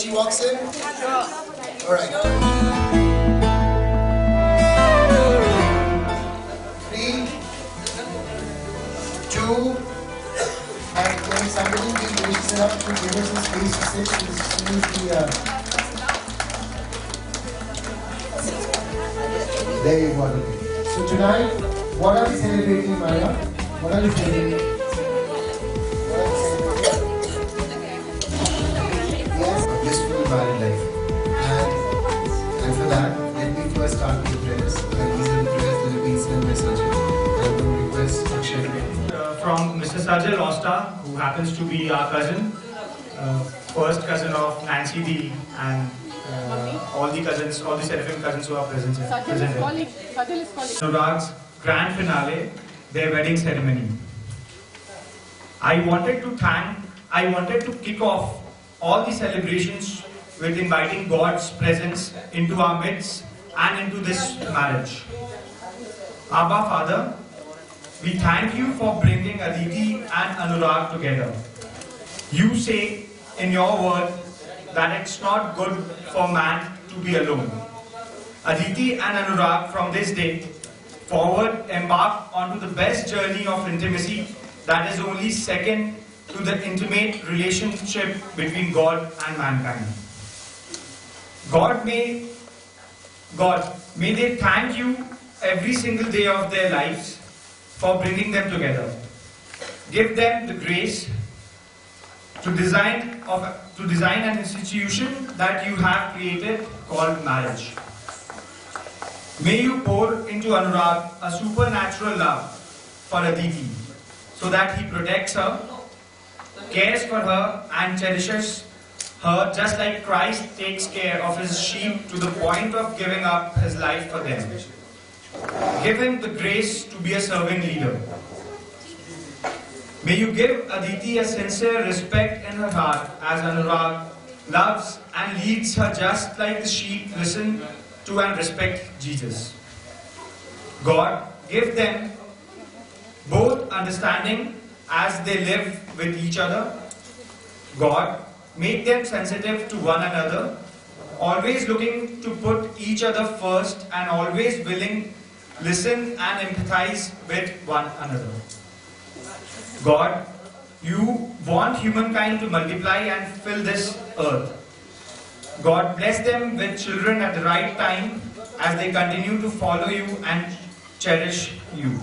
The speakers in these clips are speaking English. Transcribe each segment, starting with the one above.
she walks in? Alright. 3, 2, and can somebody be gracious enough to give us a space to sit? This is the there you go. So tonight, what are we celebrating, Maya? What are we celebrating? Yes, a blissful married life. And for that, let me first start with the prayers. And these are the prayers that have been sent by Sajal. I will request Akshay. From Mr. Sajal Osta, who happens to be our cousin, first cousin of Nancy D, and all the cousins, all the Seraphim cousins who are present here. Sajal is calling. Anurag's grand finale, their wedding ceremony. I wanted to kick off all the celebrations with inviting God's presence into our midst and into this marriage. Abba Father, we thank you for bringing Aditi and Anurag together. You say in your word that it's not good for man to be alone. Aditi and Anurag from this day forward embark onto the best journey of intimacy that is only second to the intimate relationship between God and mankind. God, may they thank you every single day of their lives for bringing them together. Give them the grace to design an institution that you have created called marriage. May you pour into Anurag a supernatural love for Aditi so that he protects her, cares for her and cherishes her just like Christ takes care of his sheep to the point of giving up his life for them. Give him the grace to be a servant leader. May you give Aditi a sincere respect in her heart as Anurag loves and leads her just like the sheep listen to and respect Jesus. God, give them both understanding as they live with each other. God, make them sensitive to one another, always looking to put each other first and always willing listen and empathize with one another. God, you want humankind to multiply and fill this earth. God, bless them with children at the right time as they continue to follow you and cherish you.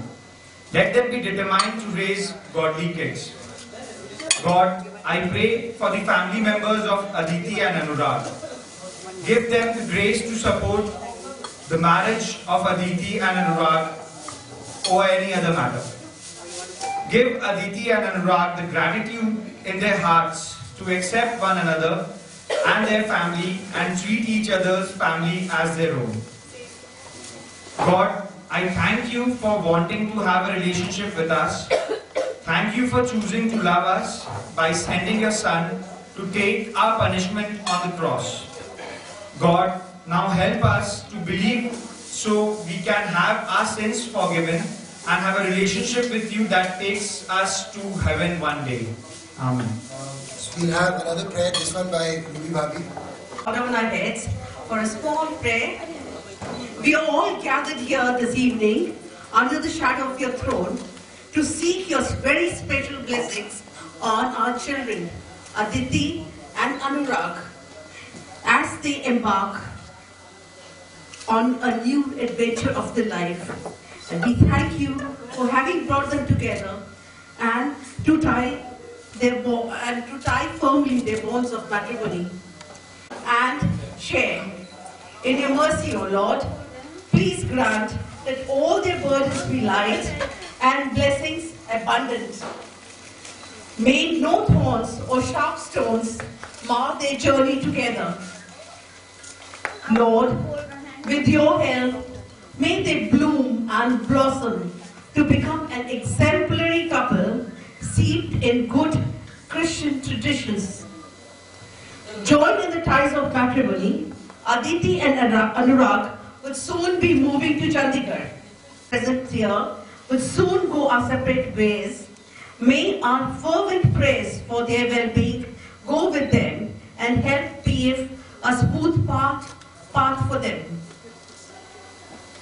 Let them be determined to raise godly kids. God, I pray for the family members of Aditi and Anurag. Give them the grace to support the marriage of Aditi and Anurag or any other matter. Give Aditi and Anurag the gratitude in their hearts to accept one another and their family and treat each other's family as their own. God, I thank you for wanting to have a relationship with us. Thank you for choosing to love us by sending your Son to take our punishment on the cross. God, now help us to believe so we can have our sins forgiven and have a relationship with you that takes us to heaven one day. Amen. We'll have another prayer, this one by Ruby Bhabhi. On our heads for a small prayer. We are all gathered here this evening under the shadow of your throne to seek your very special blessings on our children, Aditi and Anurag, as they embark on a new adventure of their life. And we thank you for having brought them together and to tie firmly their bonds of matrimony and share. In your mercy, O Lord, please grant that all their burdens be light and blessings abundant. May no thorns or sharp stones mar their journey together. Lord, with your help, may they bloom and blossom to become an exemplary couple steeped in good Christian traditions. Joined in the ties of matrimony, Aditi and Anurag would soon be moving to Chandigarh. Present here would soon go our separate ways. May our fervent prayers for their well-being go with them and help pave a smooth path for them.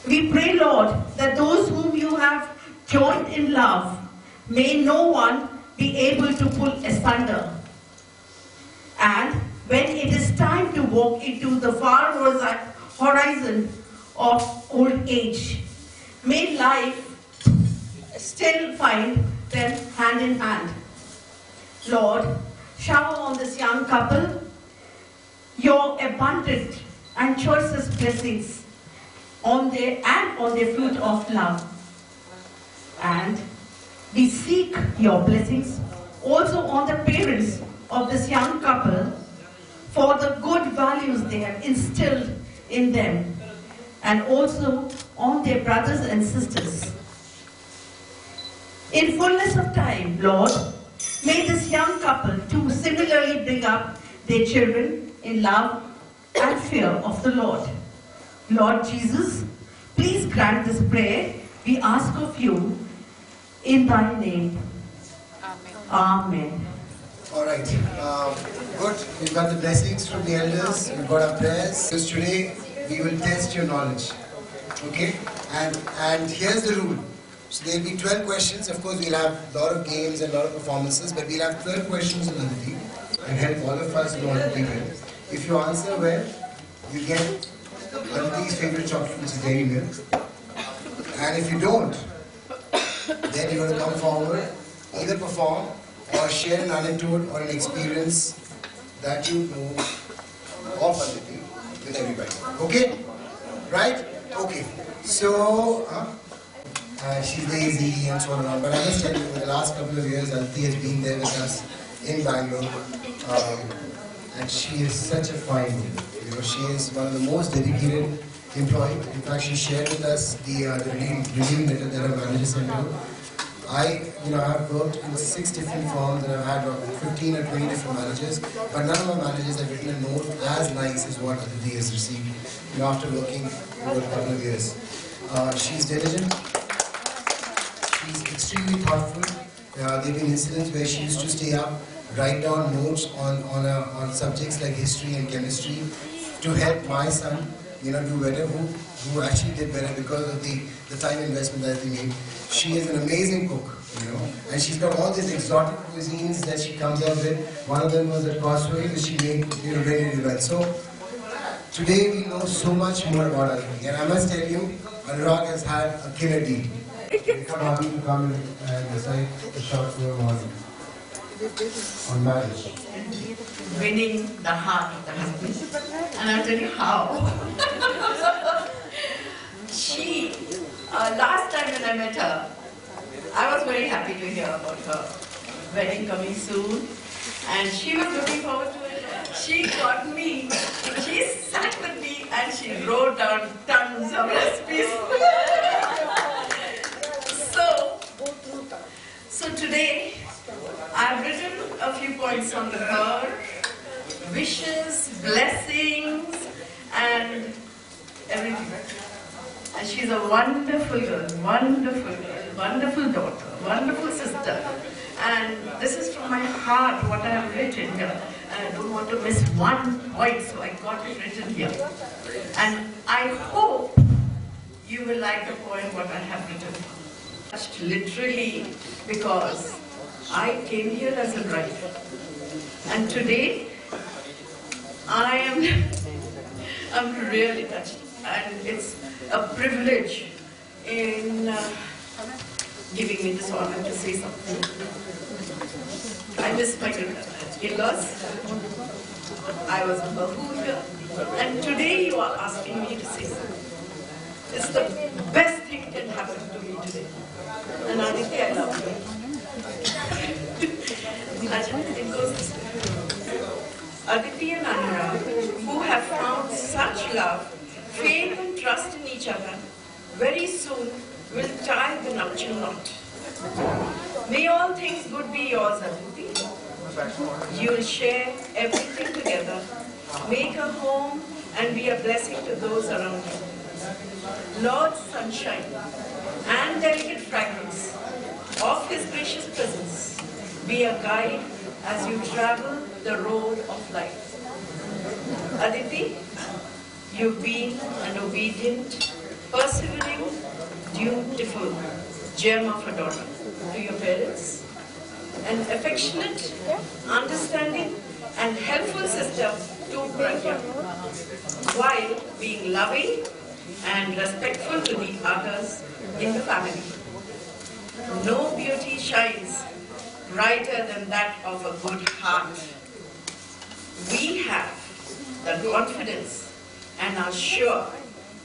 We pray, Lord, that those whom you have joined in love, may no one be able to pull asunder. And when it is time to walk into the far horizon of old age, may life still find them hand in hand. Lord, shower on this young couple your abundant and choicest blessings on their fruit of love. And we seek your blessings also on the parents of this young couple for the good values they have instilled in them, and also on their brothers and sisters. In fullness of time, Lord, may this young couple too similarly bring up their children in love and fear of the Lord. Lord Jesus, please grant this prayer we ask of you in thy name. Amen. Amen. All right. Good. We've got the blessings from the elders. We've got our prayers. Because today we will test your knowledge. Okay? And here's the rule. So there'll be 12 questions. Of course, we'll have a lot of games and a lot of performances, but we'll have 12 questions on Aditi and help all of us know Aditi well. If you answer well, you get Aditi's favorite chocolate, which is dairy milk. And if you don't, then you're going to come forward, either perform or share an anecdote or an experience that you know of Aditi with everybody. Okay? Right? Okay. So, she's lazy and so on and on. But I must tell you, for the last couple of years, Aditi has been there with us in Bangalore. And she is such a fine woman. You know, she is one of the most dedicated employees. In fact, she shared with us the review letter that her manager sent her. I've worked in 6 different firms and I've had 15 or 20 different managers, but none of my managers have written a note as nice as what Aditi has received, after working over a couple of years. She's diligent, she's extremely thoughtful. There have been incidents where she used to stay up, write down notes on subjects like history and chemistry to help my son, do better, who actually did better because of the time investment that they made. She is an amazing cook, and she's got all these exotic cuisines that she comes up with. One of them was at Causeway, which she made, very, very well. So today we know so much more about Aditi, and I must tell you, Anurag has had a killer deal. We got Avi to come and decide the short film on marriage. Winning the heart of the husband. And I'll tell you how. She, last time when I met her, I was very happy to hear about her wedding coming soon. And she was looking forward to it. She got me, she sat with me and she wrote down tons of recipes. So today, I've written a few points on her, wishes, blessings, and everything. And she's a wonderful girl, wonderful daughter, wonderful sister. And this is from my heart what I have written here. And I don't want to miss one point, so I got it written here. And I hope you will like the poem what I have written. Literally, because I came here as a bride. And today, I'm really touched. And it's a privilege in giving me this honor to say something. I miss my in-laws. I was a bahu here. And today you are asking me to say something. It's the best thing that can happen to me today. And Aditi, I love you. It goes this way. Aditi and Anurag, who have found such love, faith and trust in each other, very soon will tie the nuptial knot. May all things good be yours, Aditi. You will share everything together, make a home, and be a blessing to those around you. Lord's sunshine and delicate fragrance of His gracious presence be a guide as you travel the road of life. Aditi, you've been an obedient, persevering, dutiful gem of a daughter to your parents, an affectionate, understanding, and helpful sister to Pragya, while being loving and respectful to the others in the family. No beauty shines brighter than that of a good heart. We have the confidence and are sure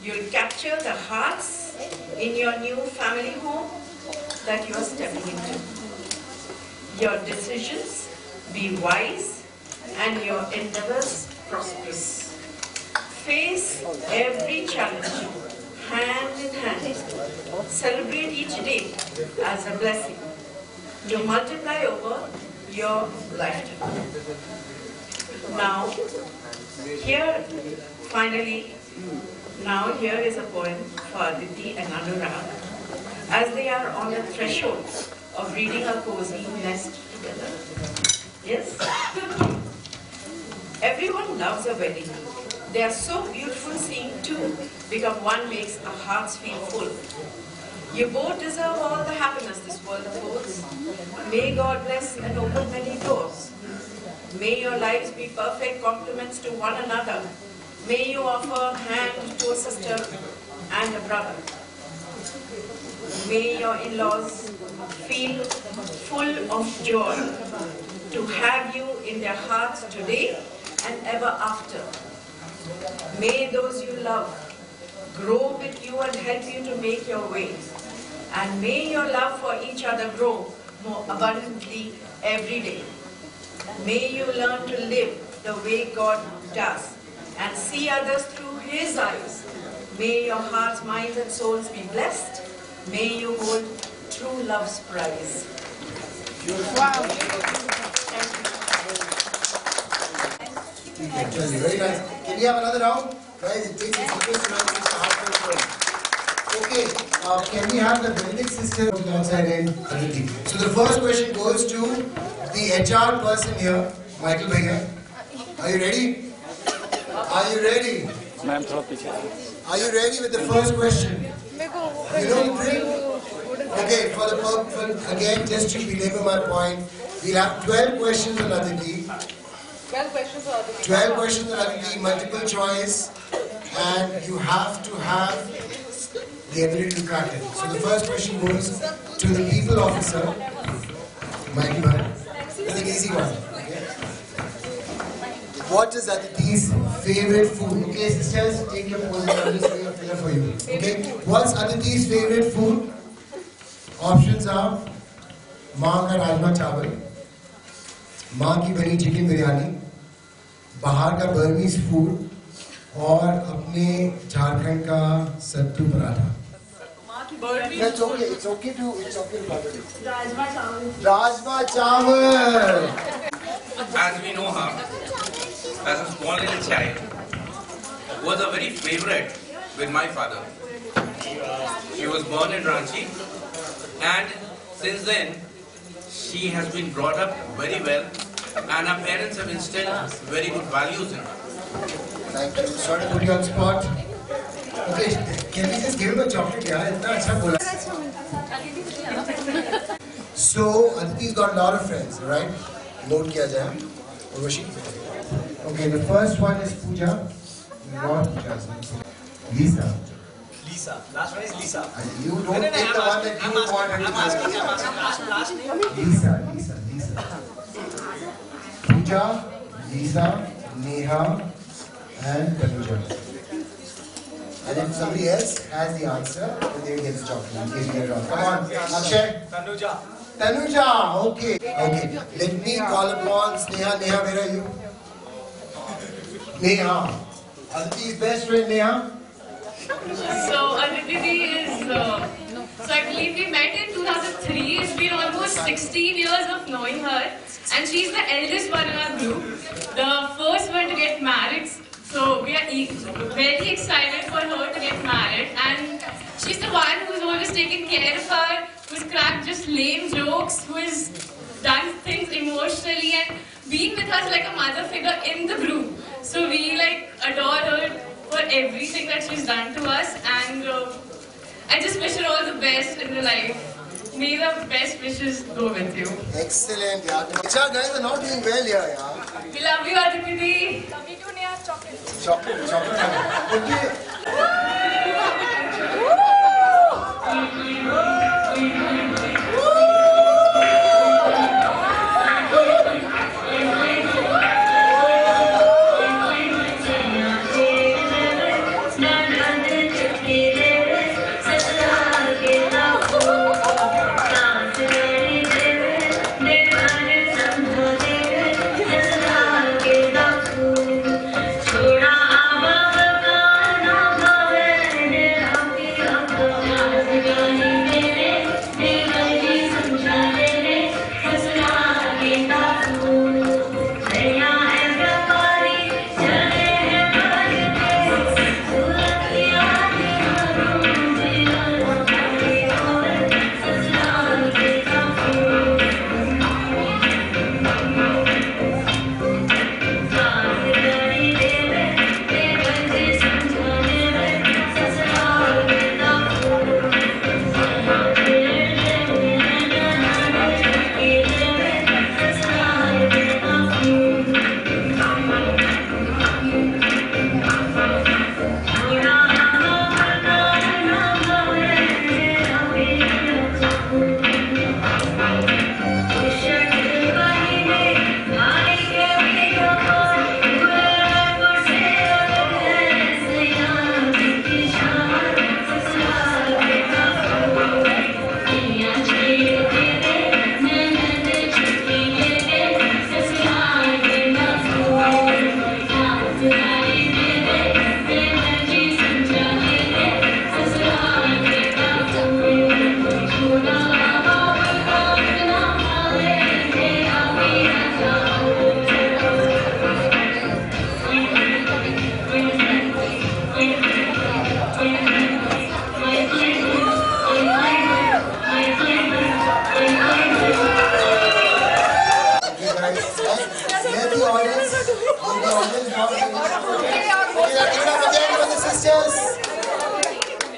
you'll capture the hearts in your new family home that you are stepping into. Your decisions be wise and your endeavors prosperous. Face every challenge hand in hand. Celebrate each day as a blessing to multiply over your lifetime. Now, here is a poem for Aditi and Anurag as they are on the threshold of reading a cozy nest together. Yes? Everyone loves a wedding. They are so beautiful seeing two become one makes our hearts feel full. You both deserve all the happiness this world affords. May God bless and open many doors. May your lives be perfect complements to one another. May you offer a hand to a sister and a brother. May your in-laws feel full of joy to have you in their hearts today and ever after. May those you love grow with you and help you to make your way. And may your love for each other grow more abundantly every day. May you learn to live the way God does and see others through His eyes. May your hearts, minds and souls be blessed. May you hold true love's prize. Wow. Actually, very nice. Can we have another round? Guys, it takes a sequence to reach the halfway point. Okay, can we have the Benedict sister outside and Aditi? So the first question goes to the HR person here, Michael Bhaiya. Are you ready? Are you ready? Are you ready with the first question? You know the drill? Okay, again, just to belabor my point, we'll have 12 questions on Aditi. 12 questions on Aditi. 12 questions on Aditi, multiple choice, and you have to have the ability to crack it. So the first question goes to the people officer, Michael Bhaiya. It's an easy one. Okay? What is Aditi's favorite food? Okay, sisters, take your pose. I'll just do a filler for you. Okay, what's Aditi's favorite food? Options are माँ का राजमा चावल, माँ की बनी chicken biryani, बाहर का Burmese food और अपने झारखंड का सत्तू paratha. It's okay to Rajma chawal. Rajma chawal. As we know her, as a small little child, was a very favorite with my father. She was born in Ranchi, and since then she has been brought up very well, and her parents have instilled very good values in her. Thank you. Sorry to put you on spot. Okay, can we just give him a chocolate? Yeah, it's not अच्छा बोला. So Aditi's got a lot of friends, right? Note किया जाए. Urvashi. Okay, the first one is Pooja. Not Pooja. Lisa. Lisa. Last one is Lisa. You don't take the one that you want her to I'm asking. Lisa. Pooja, Lisa, Neha, and Tanuja. And if somebody else has the answer, then they will get the chocolate in case you get wrong. Come on, Akshay. Tanuja, okay. Okay, let me call upon Sneha. Neha, where are you? Neha. Aditi's best friend, Neha. So Aditi is, so I believe we met in 2003. It's been almost 16 years of knowing her. And she's the eldest one in our group. The first one to get married. So we are very excited for her to get married. And she's the one who's always taken care of her, who's cracked just lame jokes, who's done things emotionally and been with us like a mother figure in the group. So we like adore her for everything that she's done to us, and I just wish her all the best in her life. May the best wishes go with you. Excellent, yaar. Acha, guys are not doing well here, yaar. We love you, Aditi Didi. Chocolate. Okay.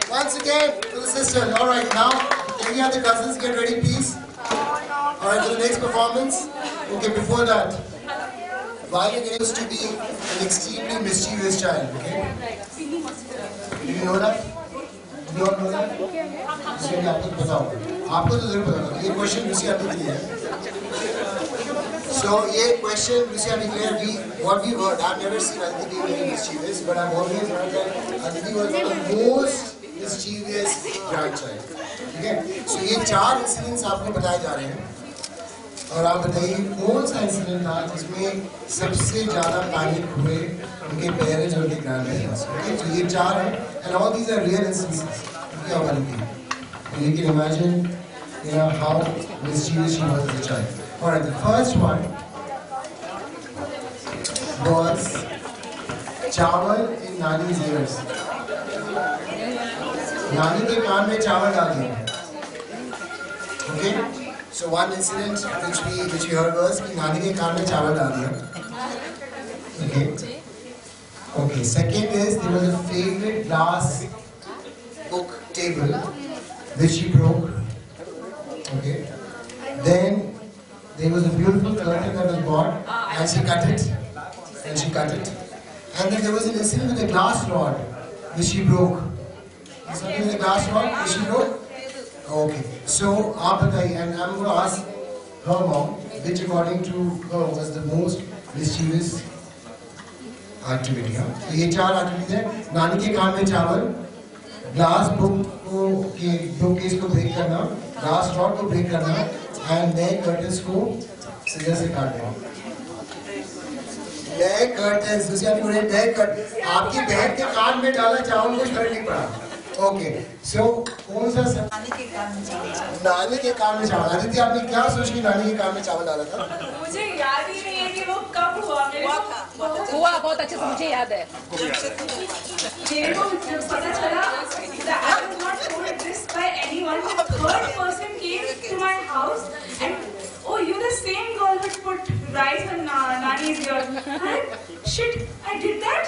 Once again to the sisters. Alright, now any other cousins get ready please? Alright, for the next performance. Okay, before that, Violet used to be an extremely mischievous child, okay? Did you know that? Did you all know that? इसलिए आपको बताओ. आपको तो जरूर पता होगा. ये question रुचि आती के लिए है. So ये question रुचि आती के लिए what we heard. I've never seen Aditi being very mischievous, but I've always heard that Aditi was one of the most mischievous grandchild. Okay? So ये 4 incidents आपको बताए जा रहे हैं. और आप बताइए कौन सा इंसिडेंट था जिसमें सबसे ज़्यादा पैनिक हुए उनके पेरेंट्स और उनके ग्रैंडपेरेंट्स. ओके, तो ये 4 हैं and all these are real instances. क्या वाली थी? You can imagine, you know, how mischievous she was as a child. Alright, the first one was चावल in Nani's ears. नानी के कान में चावल डाल दिया. Okay? So one incident which we heard was कि नानी के कान में चावल डाल दिया. Okay. Okay. Second is there was a favorite glass book table which she broke. Okay. Then there was a beautiful curtain that was bought and she cut it. And then there was an incident with a glass rod which she broke. Something with a glass rod which she broke. Okay, so आप बताइए, and I'm going to ask her mom, which according to her was the most mischievous activity. हाँ, तो ये 4 activities हैं. नानी के कान में चावल, glass book केस को break करना, glass rod को break करना, and neg curtains को scissors से काटना. Neg curtains, दूसरी आपकी बोले neg curtains. आपकी बहन के कान में डाला चावल कुछ फर्क नहीं पड़ा. Okay, so कौन सा नानी के कान में चावल. आदित्य आपने क्या सोच के नानी के कान में चावल डाला था? मुझे याद ही नहीं है कि वो कब हुआ. हुआ बहुत अच्छे से मुझे याद है. मेरे को जब पता चला that I was not told this by anyone. The third person came to my house and oh, you're the same girl who put rice and naan Auntie is here. Shit, I did that.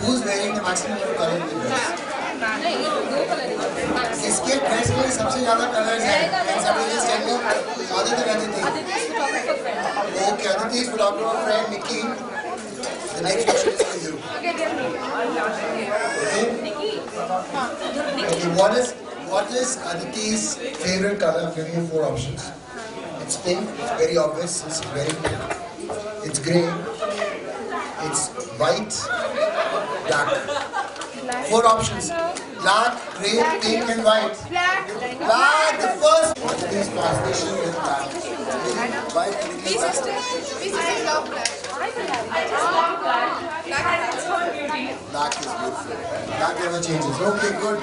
Who's wearing the maximum of color in the dress? इसके dress में सबसे ज़्यादा colours हैं। Can somebody just tell me? Aditi. Okay, Aditi is photographer friend Nikki. The next question is for you. Okay, what is Aditi's favorite color? I'm giving you 4 options. It's pink, it's very obvious, it's very pink. It's grey, it's white, black. 4 options. Black, grey, pink and white. Black, the first. This translation with black. White, Please sister love black. I love black. Black is so beauty. Black is beautiful. Black never changes. Okay, good.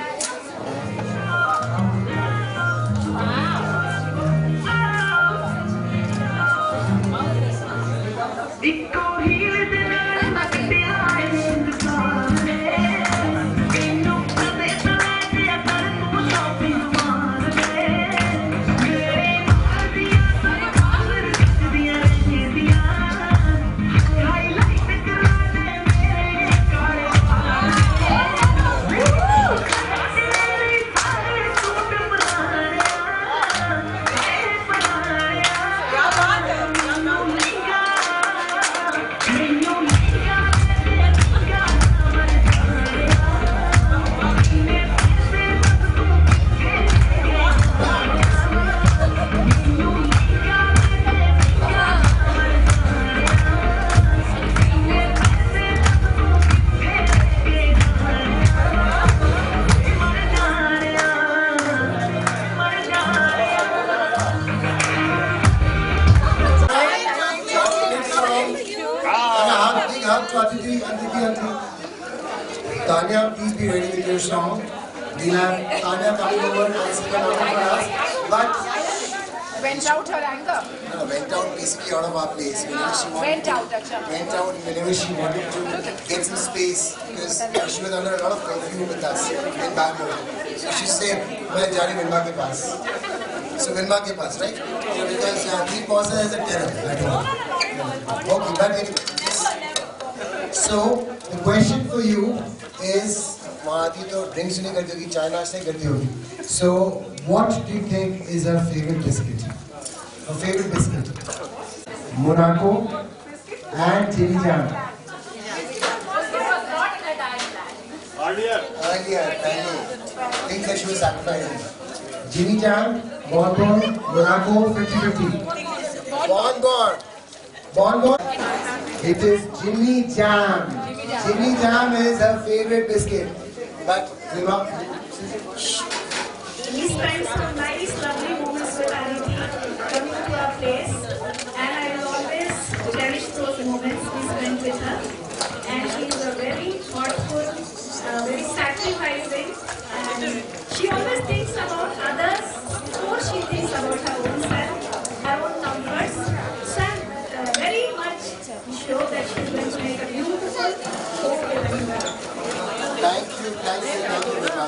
Tanya, please be ready with your song. We'll have Tanya coming over and sing a number for us. But Went out her anger. went out basically out of our place. Whenever she wanted Went to, out, acha. went out whenever she wanted to get some space because she was under a lot of curfew with us in Bangalore. So she said, "मैं जा रही Vinba के पास." So Vinba के पास, right? Because he poses as a terror at home. Okay, but anyway. So the question for you is, Mahati to drinks नहीं करती होगी, चाय नाश्ता नहीं करती होगी. So what do you think is her favorite biscuit? Her favorite biscuit? Monaco and Jimmy Jam. Earlier, I know. Things that she was sacrificing. Jimmy Jam, Bonbon, Monaco, 50-50. Bonbon. Bonbon. It is Jimmy Jam. Jimmy Jam is her favorite biscuit. But Rima, We spent some nice, lovely moments with Aditi coming to our place, and I will always cherish those moments we spent with her. And she is a very thoughtful, very sacrificing, and she always thinks about others before she thinks about her own self, her own comforts. So I'm very much sure that she's going to make a beautiful home with everyone. thank you, Rima.